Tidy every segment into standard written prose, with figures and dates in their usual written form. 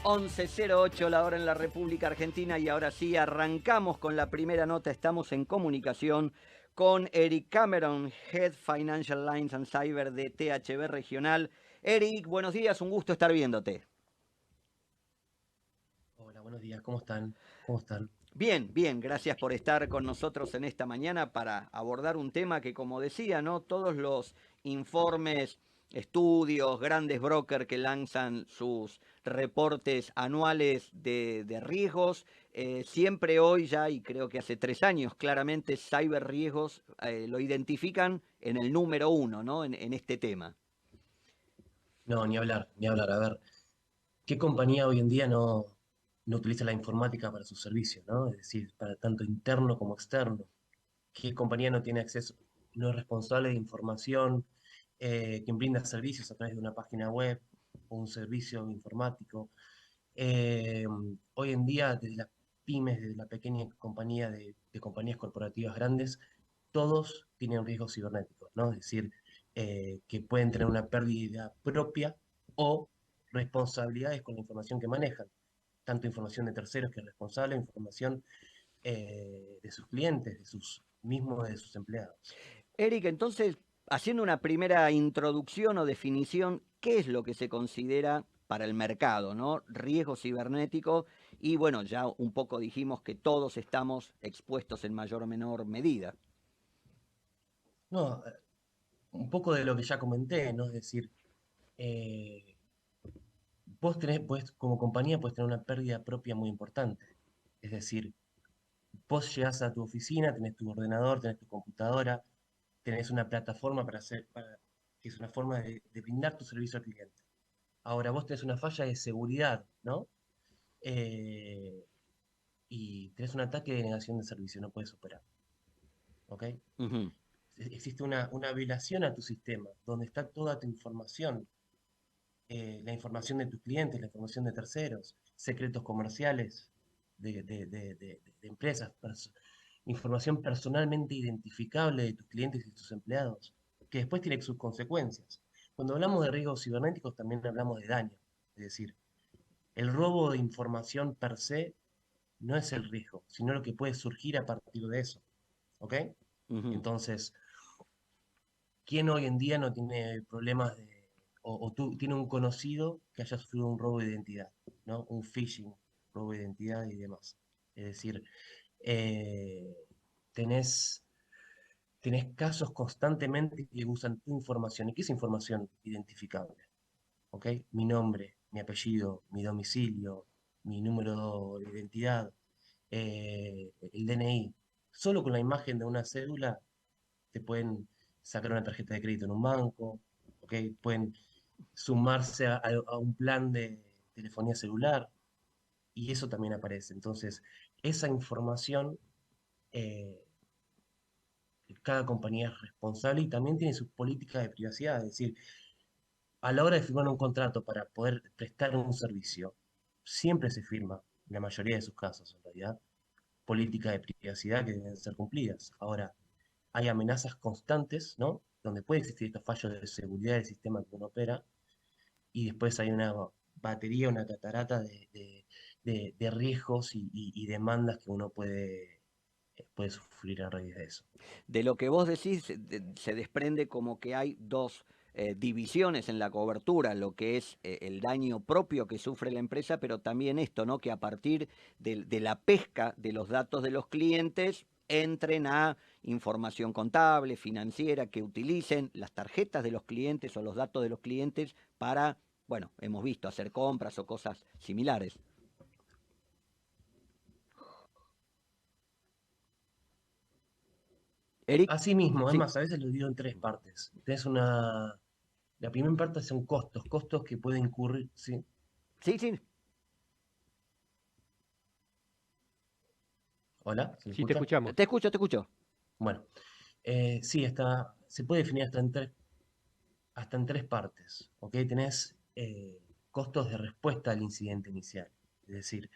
11:08 la hora en la República Argentina y ahora sí arrancamos con la primera nota. Estamos en comunicación con Eric Cameron, Head Financial Lines and Cyber de THB Regional. Eric, buenos días, un gusto estar viéndote. Hola, buenos días, ¿cómo están? ¿Cómo están? Bien, bien, gracias por estar con nosotros en esta mañana para abordar un tema que, como decía, ¿no? Todos los informes, estudios, grandes brokers que lanzan sus reportes anuales de riesgos, siempre hoy ya, y creo que hace 3 años, claramente, cyber riesgos lo identifican en el número uno, ¿no? En este tema. No, ni hablar, ni hablar. A ver, ¿qué compañía hoy en día no utiliza la informática para sus servicios, ¿no? Es decir, para tanto interno como externo. ¿Qué compañía no tiene acceso, no es responsable de información, quien brinda servicios a través de una página web o un servicio informático? Eh, Hoy en día, desde las pymes, desde la pequeña compañía de compañías corporativas grandes, todos tienen riesgos cibernéticos, ¿no? Es decir, que pueden tener una pérdida propia o responsabilidades con la información que manejan, tanto información de terceros que es responsable, información de sus clientes, de sus mismos, de sus empleados. Eric, entonces, haciendo una primera introducción o definición, ¿qué es lo que se considera para el mercado, ¿no? Riesgo cibernético y bueno, ya un poco dijimos que todos estamos expuestos en mayor o menor medida. No, un poco de lo que ya comenté, ¿no? Es decir, eh, vos tenés, como compañía, puedes tener una pérdida propia muy importante. Es decir, vos llegás a tu oficina, tenés tu ordenador, tenés tu computadora, tenés una plataforma que es una forma de brindar tu servicio al cliente. Ahora vos tenés una falla de seguridad, ¿no? Eh, y tenés un ataque de negación de servicio, no puedes operar, ¿ok? Ujú. Existe una violación a tu sistema, donde está toda tu información, la información de tus clientes, la información de terceros, secretos comerciales de empresas, información personalmente identificable de tus clientes y tus empleados, que después tiene sus consecuencias. Cuando hablamos de riesgos cibernéticos también hablamos de daño, es decir, el robo de información per se no es el riesgo, sino lo que puede surgir a partir de eso, ¿ok? Ujú. Entonces, ¿quién hoy en día no tiene problemas tiene un conocido que haya sufrido un robo de identidad, ¿no? Un phishing, robo de identidad y demás. Es decir, eh, tenés, tenés casos constantemente que usan tu información. ¿Y qué es información identificable? ¿Ok? Mi nombre, mi apellido, mi domicilio, mi número de identidad, el DNI. Solo con la imagen de una cédula te pueden sacar una tarjeta de crédito en un banco, ¿ok? Pueden sumarse a un plan de telefonía celular y eso también aparece. Entonces, esa información, eh, cada compañía es responsable y también tiene sus políticas de privacidad. Es decir, a la hora de firmar un contrato para poder prestar un servicio, siempre se firma, en la mayoría de sus casos en realidad, políticas de privacidad que deben ser cumplidas. Ahora, hay amenazas constantes, ¿no? Donde puede existir estos fallos de seguridad del sistema que uno opera, y después hay una batería, una catarata de riesgos y demandas que uno puede sufrir a raíz de eso. De lo que vos decís, se desprende como que hay dos divisiones en la cobertura, lo que es el daño propio que sufre la empresa, pero también esto, ¿no? Que a partir de la pesca de los datos de los clientes entren a información contable, financiera, que utilicen las tarjetas de los clientes o los datos de los clientes para, bueno, hemos visto, hacer compras o cosas similares. Eric, Asimismo, es sí, más, a veces lo divido en tres partes. La primera parte son costos, costos que pueden incurrir, ¿sí? sí, sí, Hola, ¿se me Sí, te escucha? escuchamos. te escucho, te escucho. Bueno, sí, se puede definir hasta en tres partes, ¿ok? Tenés costos de respuesta al incidente inicial. Es decir,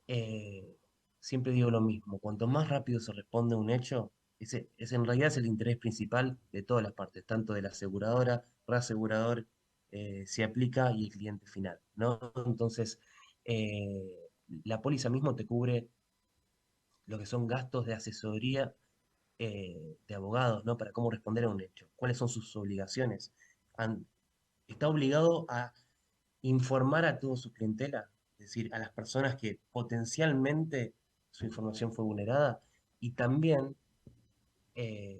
eh, siempre digo lo mismo, cuanto más rápido se responde a un hecho, en realidad es el interés principal de todas las partes, tanto de la aseguradora, reasegurador, se aplica y el cliente final, ¿no? Entonces, la póliza mismo te cubre lo que son gastos de asesoría de abogados, ¿no? Para cómo responder a un hecho, cuáles son sus obligaciones. Está obligado a informar a toda su clientela, es decir, a las personas que potencialmente su información fue vulnerada, y también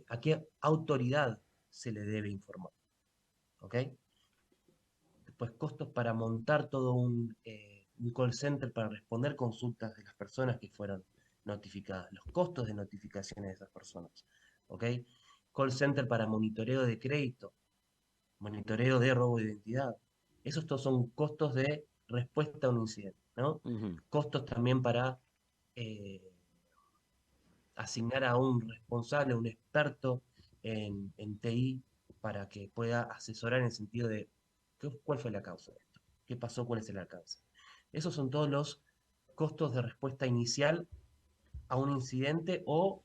a qué autoridad se le debe informar, ¿ok? Después, costos para montar todo un call center para responder consultas de las personas que fueron notificadas, los costos de notificaciones de esas personas, ¿ok? Call center para monitoreo de crédito, monitoreo de robo de identidad. Esos todos son costos de respuesta a un incidente, ¿no? Ujú. Costos también para eh, asignar a un responsable, un experto en TI, para que pueda asesorar en el sentido de cuál fue la causa de esto, qué pasó, cuál es el alcance. Esos son todos los costos de respuesta inicial a un incidente o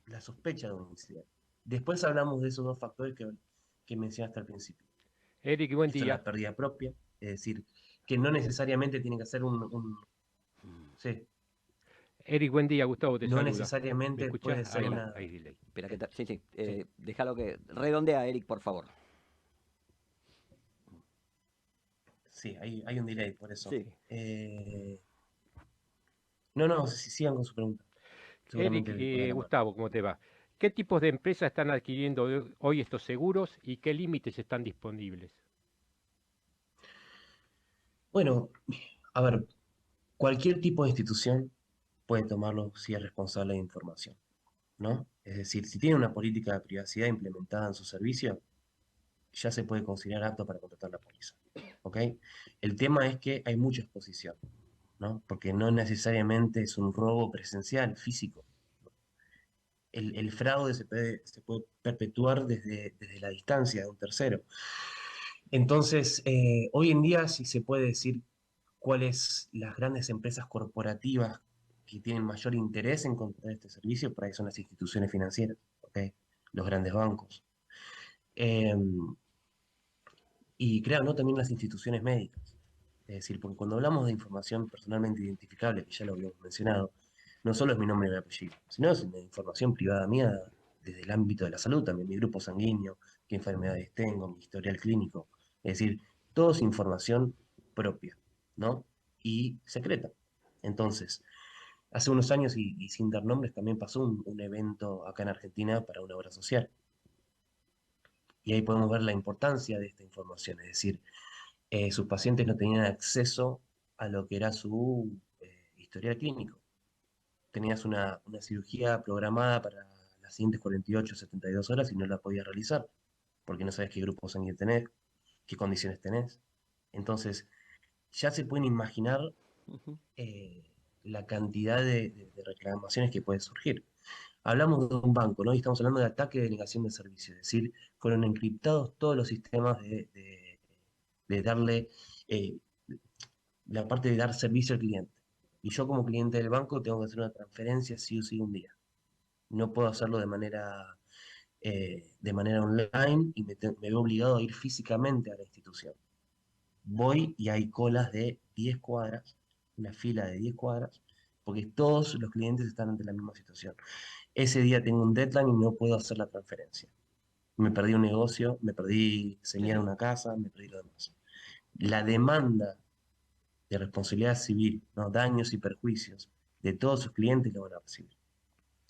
la sospecha de un incidente. Después hablamos de esos dos factores que mencionaste al principio. Eric, buen Esto es día. la pérdida propia, es decir, que no necesariamente tiene que ser sí, Eric, buen día. Gustavo te no saluda. ¿Me necesariamente escuchás? puede ser Ahí, una... hay delay. Espera que Sí, sí, sí, sí. déjalo que redondea, Eric, por favor. Sí, hay un delay por eso. Sí. Sí. No, no, sigan con su pregunta. Eric, Seguramente por ahí la mano. Gustavo, ¿cómo te va? ¿Qué tipos de empresas están adquiriendo hoy estos seguros y qué límites están disponibles? Bueno, a ver, cualquier tipo de institución puede tomarlo si es responsable de información, ¿no? Es decir, si tiene una política de privacidad implementada en su servicio, ya se puede considerar apto para contratar la póliza, ¿ok? El tema es que hay mucha exposición, ¿no? Porque no necesariamente es un robo presencial, físico. El fraude se puede perpetuar desde la distancia de un tercero. Entonces, hoy en día sí se puede decir cuáles las grandes empresas corporativas que tienen mayor interés en contratar este servicio, por ahí son las instituciones financieras, ¿ok? Los grandes bancos. Eh, y creo, ¿no? También las instituciones médicas. Es decir, porque cuando hablamos de información personalmente identificable, que ya lo habíamos mencionado, no solo es mi nombre y mi apellido, sino es una información privada mía desde el ámbito de la salud, también mi grupo sanguíneo, qué enfermedades tengo, mi historial clínico. Es decir, todo es información propia, ¿no? Y secreta. Entonces, hace unos años, y sin dar nombres, también pasó un evento acá en Argentina para una obra social. Y ahí podemos ver la importancia de esta información, es decir, sus pacientes no tenían acceso a lo que era su historial clínico. Tenías una cirugía programada para las siguientes 48 72 horas y no la podías realizar, porque no sabes qué grupo sanguíneo tenés, qué condiciones tenés. Entonces, ya se pueden imaginar Ujú. eh, la cantidad de reclamaciones que puede surgir. Hablamos de un banco, ¿no? Y estamos hablando de ataque de negación de servicio, es decir, fueron encriptados todos los sistemas de darle eh, la parte de dar servicio al cliente. Y yo como cliente del banco tengo que hacer una transferencia sí o sí un día. No puedo hacerlo de manera online y me veo obligado a ir físicamente a la institución. Voy y hay colas de 10 cuadras, una fila de 10 cuadras, porque todos los clientes están ante la misma situación. Ese día tengo un deadline y no puedo hacer la transferencia. Me perdí un negocio, me perdí señal en Sí. una casa, me perdí lo demás. La demanda de responsabilidad civil, ¿no? Daños y perjuicios de todos sus clientes lo van a recibir.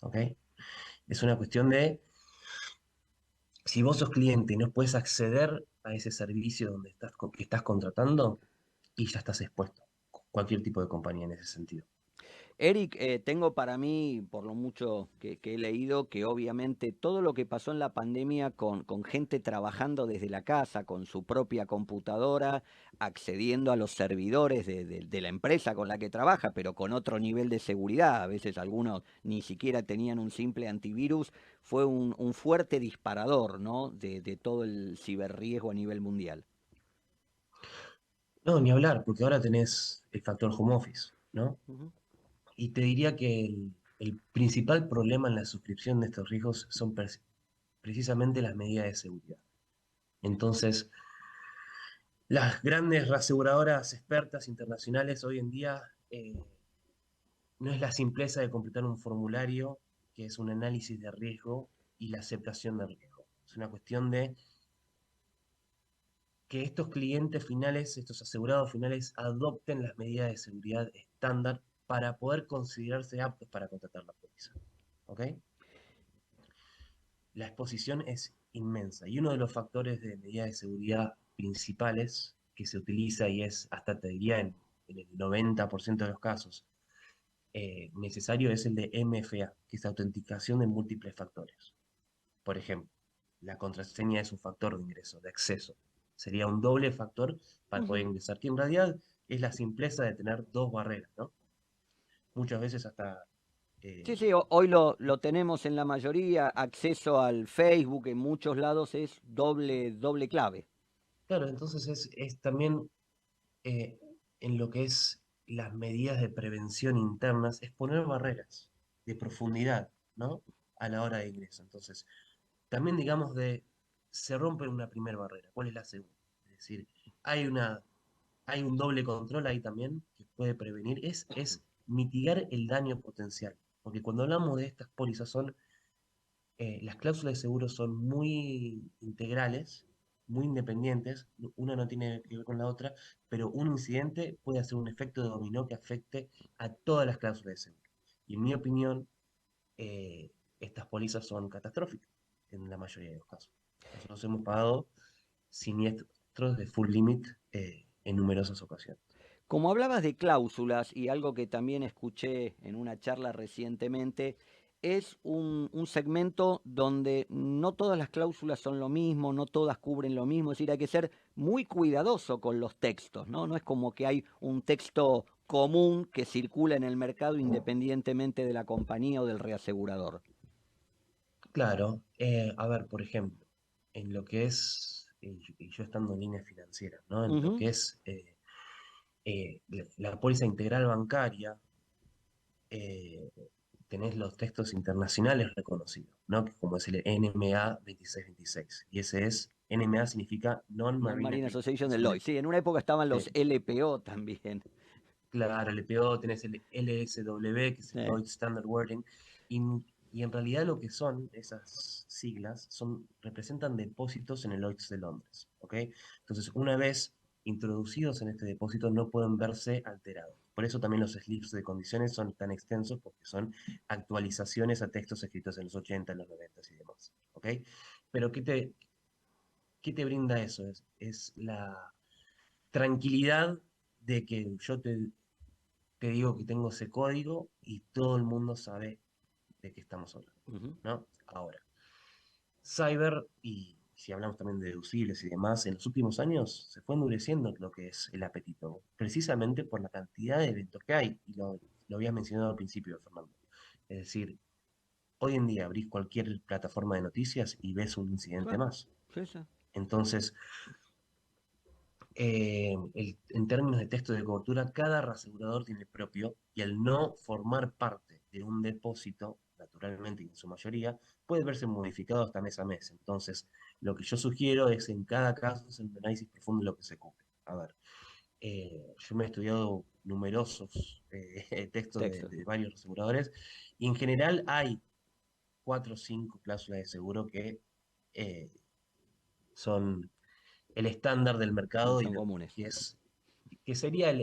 ¿Ok? Es una cuestión de, si vos sos cliente y no puedes acceder a ese servicio que estás contratando, y ya estás expuesto. Cualquier tipo de compañía en ese sentido. Eric, tengo para mí, por lo mucho que he leído, que obviamente todo lo que pasó en la pandemia con gente trabajando desde la casa, con su propia computadora, accediendo a los servidores de la empresa con la que trabaja, pero con otro nivel de seguridad, a veces algunos ni siquiera tenían un simple antivirus, fue un fuerte disparador, ¿no? De todo el ciberriesgo a nivel mundial. No, ni hablar, porque ahora tenés el factor home office, ¿no? Ujú. Y te diría que el principal problema en la suscripción de estos riesgos son precisamente las medidas de seguridad. Entonces, Las grandes reaseguradoras expertas internacionales hoy en día no es la simpleza de completar un formulario, que es un análisis de riesgo y la aceptación de riesgo. Es una cuestión de que estos clientes finales, estos asegurados finales, adopten las medidas de seguridad estándar para poder considerarse aptos para contratar la póliza. ¿Ok? La exposición es inmensa y uno de los factores de medidas de seguridad principales que se utiliza y es hasta te diría en el 90% de los casos necesario es el de MFA, que es autenticación de múltiples factores. Por ejemplo, la contraseña es un factor de ingreso, de acceso. Sería un doble factor para poder Ujú. ingresar, que en realidad es la simpleza de tener dos barreras, ¿no? Muchas veces hasta... Sí, eh, sí, hoy lo tenemos en la mayoría, acceso al Facebook en muchos lados es doble clave. claro, entonces es también eh, en lo que es las medidas de prevención internas, es poner barreras de profundidad, ¿no? A la hora de ingreso. Entonces, también digamos se rompe una primera barrera. ¿Cuál es la segunda? Es decir, hay una, hay un doble control ahí también que puede prevenir, es mitigar el daño potencial. Porque cuando hablamos de estas pólizas las cláusulas de seguro son muy integrales, muy independientes, una no tiene que ver con la otra, pero un incidente puede hacer un efecto de dominó que afecte a todas las cláusulas de seguro. Y en mi opinión, estas pólizas son catastróficas en la mayoría de los casos. Nosotros hemos pagado siniestros de full limit en numerosas ocasiones. Como hablabas de cláusulas y algo que también escuché en una charla recientemente, es un segmento donde no todas las cláusulas son lo mismo, no todas cubren lo mismo, es decir, hay que ser muy cuidadoso con los textos, ¿no? No es como que hay un texto común que circula en el mercado independientemente de la compañía o del reasegurador. Claro, a ver, por ejemplo, en lo que es, y yo estando en línea financiera, ¿no? En lo Ujú. que es la póliza integral bancaria, eh, tenés los textos internacionales reconocidos, ¿no? Que como es el NMA 2626. Y ese es, NMA significa Non-Marine Non-Marine Agreement. Association de Es un, Lloyd's. Sí, en una época estaban los sí, LPO también. claro, el EPO, tenés el LSW, que es el Sí. Lloyd Standard Wording, y, y en realidad lo que son esas siglas representan depósitos en el Lloyd's de Londres, ¿ok? Entonces, una vez introducidos en este depósito, no pueden verse alterados. Por eso también los slips de condiciones son tan extensos, porque son actualizaciones a textos escritos en los 80, en los 90 y demás, ¿ok? Pero ¿qué te brinda eso? Es la tranquilidad de que te digo que tengo ese código y todo el mundo sabe de qué estamos hablando, Ujú. ¿no? Ahora, cyber, y si hablamos también de deducibles y demás, en los últimos años se fue endureciendo lo que es el apetito, precisamente por la cantidad de eventos que hay, y lo habías mencionado al principio, Fernando. Es decir, hoy en día abrís cualquier plataforma de noticias y ves un incidente Claro, más. sí, sí. Entonces, en términos de texto de cobertura, cada reasegurador tiene el propio y al no formar parte de un depósito, naturalmente y en su mayoría, puede verse modificado hasta mes a mes. Entonces, lo que yo sugiero es en cada caso hacer un análisis profundo de lo que se cubre. A ver, yo me he estudiado numerosos textos Textos. de varios aseguradores y en general hay 4 o 5 cláusulas de seguro que eh, son el estándar del mercado y Son comunes. que sería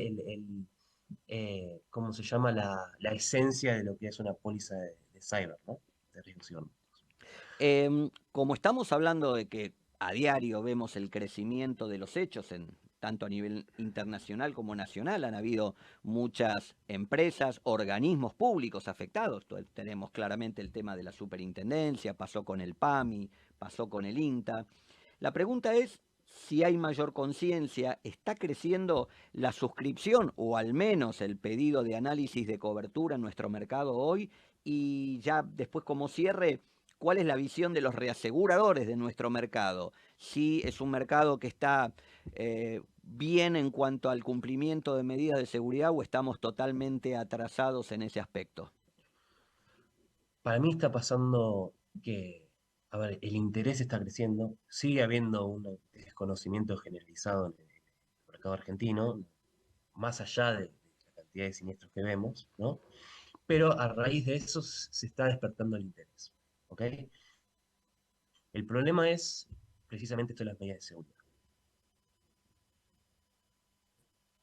¿cómo se llama? La esencia de lo que es una póliza de cyber, ¿no? De riesgo cibernético. Como estamos hablando de que a diario vemos el crecimiento de los hechos, tanto a nivel internacional como nacional, han habido muchas empresas, organismos públicos afectados. Tenemos claramente el tema de la superintendencia, pasó con el PAMI, pasó con el INTA. La pregunta es si hay mayor conciencia, ¿está creciendo la suscripción o al menos el pedido de análisis de cobertura en nuestro mercado hoy? Y ya después como cierre, ¿cuál es la visión de los reaseguradores de nuestro mercado? Si es un mercado que está bien en cuanto al cumplimiento de medidas de seguridad o estamos totalmente atrasados en ese aspecto. Para mí está pasando que, a ver, el interés está creciendo, sigue habiendo un desconocimiento generalizado mercado argentino, más allá de la cantidad de siniestros que vemos, ¿no? Pero a raíz de eso se está despertando el interés, ¿ok? El problema es precisamente esto de las medidas de seguridad,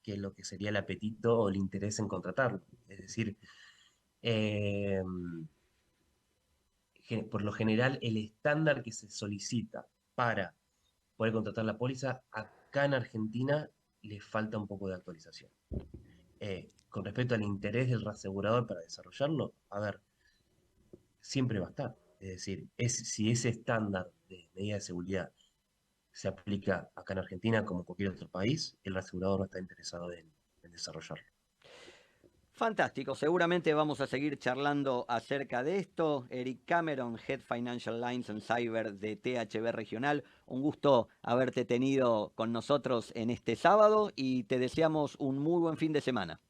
que es lo que sería el apetito o el interés en contratarlo. Es decir, eh, por lo general el estándar que se solicita para poder contratar la póliza, acá en Argentina le falta un poco de actualización. Con respecto al interés del reasegurador para desarrollarlo, a ver, siempre va a estar. Es decir, si ese estándar de medida de seguridad se aplica acá en Argentina como en cualquier otro país, el reasegurador no está interesado en desarrollarlo. Fantástico, seguramente vamos a seguir charlando acerca de esto. Eric Cameron, Head Financial Lines and Cyber de THB Regional, un gusto haberte tenido con nosotros en este sábado y te deseamos un muy buen fin de semana.